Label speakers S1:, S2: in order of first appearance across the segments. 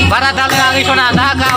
S1: Para dali lagi sonata ka.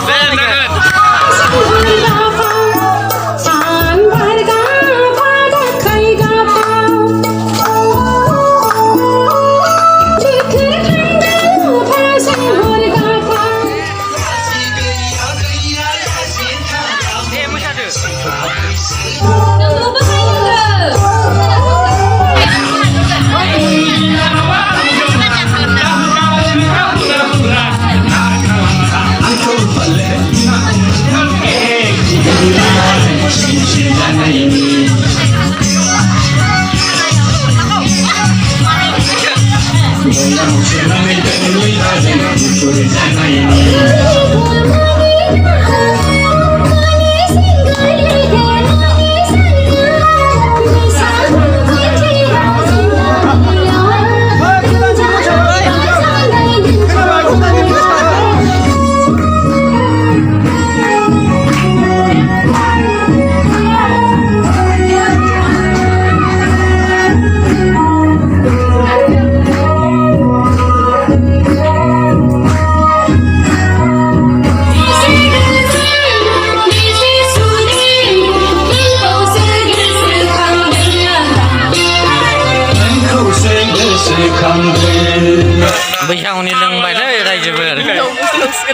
S1: बैसागुनि लोंबाय लै रायजोफोर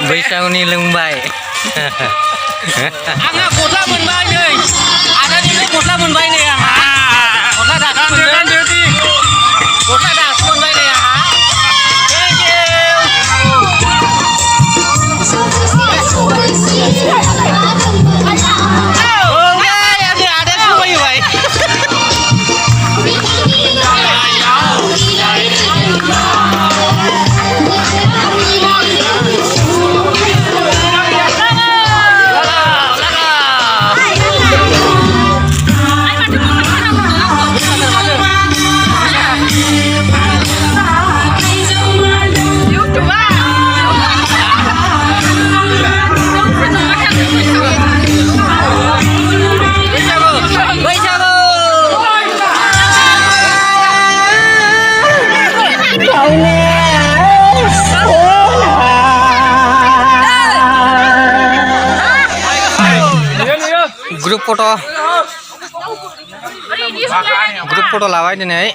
S1: बैसागुनि लोंबाय आंहा गस्ला मोनबाय नै आदानिफ्राय गस्ला मोनबाय नै आंहा गस्ला दासो मोनबाय गस्ला दासो मोनबाय नै आंहा Grup foto lawan ini.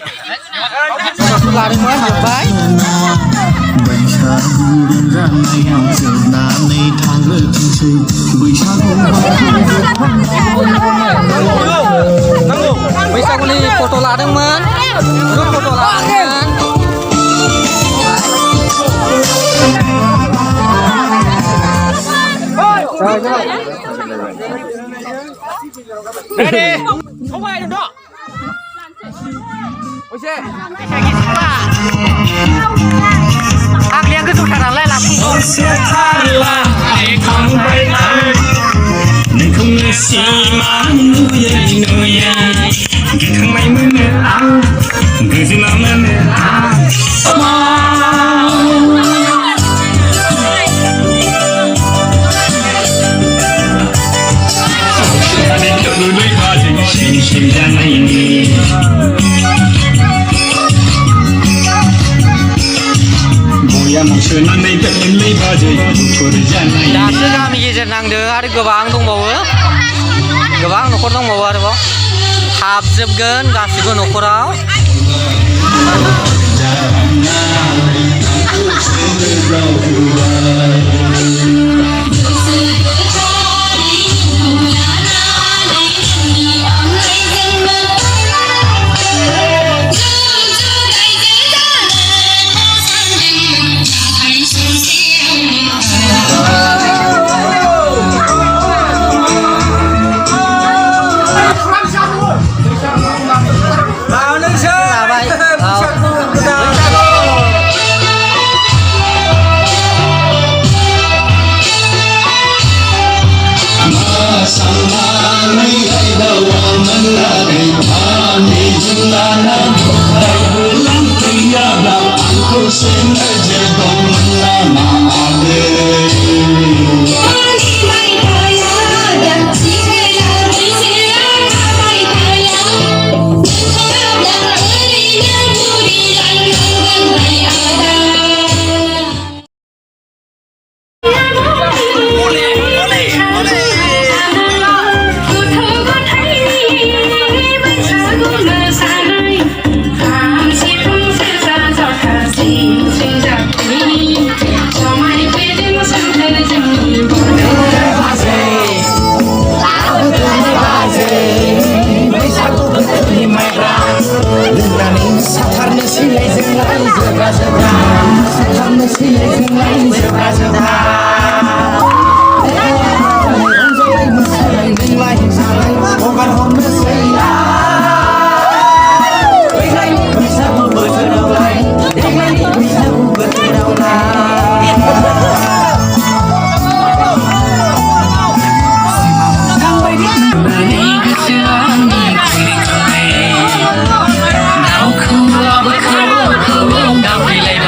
S1: Foto lari mana baik? Bisa beli foto lari man? Grup foto lari man? Ready? Không ai được đó. Ôi xe. Ác liang cứ tụt thằng lại làm. Ôi xe tha là hãy không bay ai. Đừng không nghe xì má nuôi nuôi. Cứ không may mới nè ăn. Cứ gì mà mới nè ăn. दासो गामि गेजेर नांदो आरो गोबां दंबावो गोबां न'खर दंबावो आरोबाव हाबजोबगोन गासिबो न'खराव
S2: hôn nó say Đánh lấy mình sao vừa từ đầu lại Đánh lấy mình sao vừa từ đầu lại Thăng bay đi Đi cứ chưa đi không đi không đi Nào không lo bất không đau đi lại lại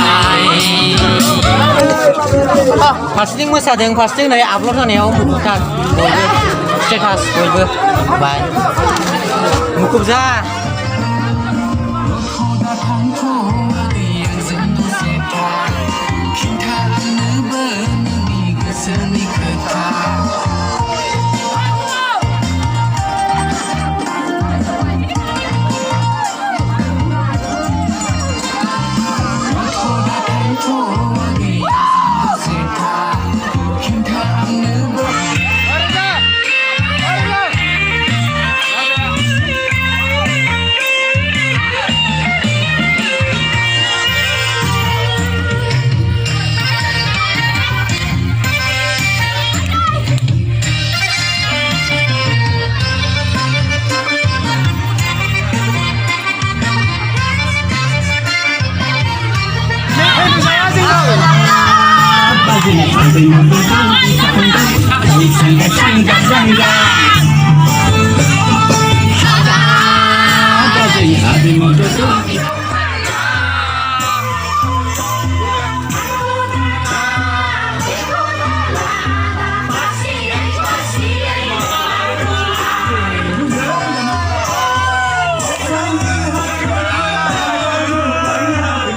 S3: फारसेथिं मोसादों फारसेथिं नै upload होनायाव मुखुबथार बयबो status बयबो bye मुखुब जा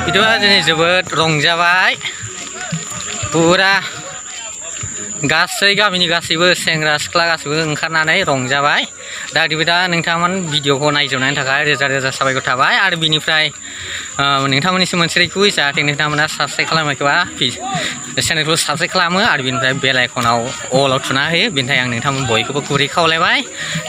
S3: Itulah jenis जोबोद रंजाबाय पुरा गासै गामिनि गासैबो सेंग्रा सिख्ला गासैबो ओंखारनानै रंजाबाय दा बिदिब्ला नोंथांमोन भिडिअखौ नायजोबनायनि थाखाय रोजा रोजा साबायखर थाबाय आरो बिनिफ्राय नोंथांमोननिसिम मोनसे रिक्वेस्ट जाहाथे नोंथांमोना साबस्क्राइब खालामाखैबा चेनेलखौ साबस्क्राइब खालामो आरो बिनिफ्राय बेल आइकनाव अलाव थुना होयो बेनि थाखाय आं नोंथांमोन बयखौबो गुरै खावलायबाय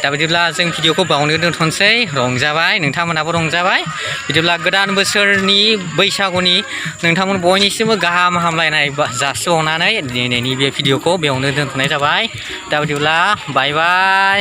S3: दा बिदिब्ला जों भिडिअखौ बावनो दोनथ'नोसै रंजाबाय नोंथांमोनाबो रंजाबाय बिदिब्ला गोदान बोसोरनि बैसागुनि नोंथांमोन बयनिसिमबो गाहाम हामलायनाय जासिबावनानै दिनैनि बे भिडिअखौ बेयावनो दोनथ'नाय जाबाय दा बिदिब्ला बाय बाय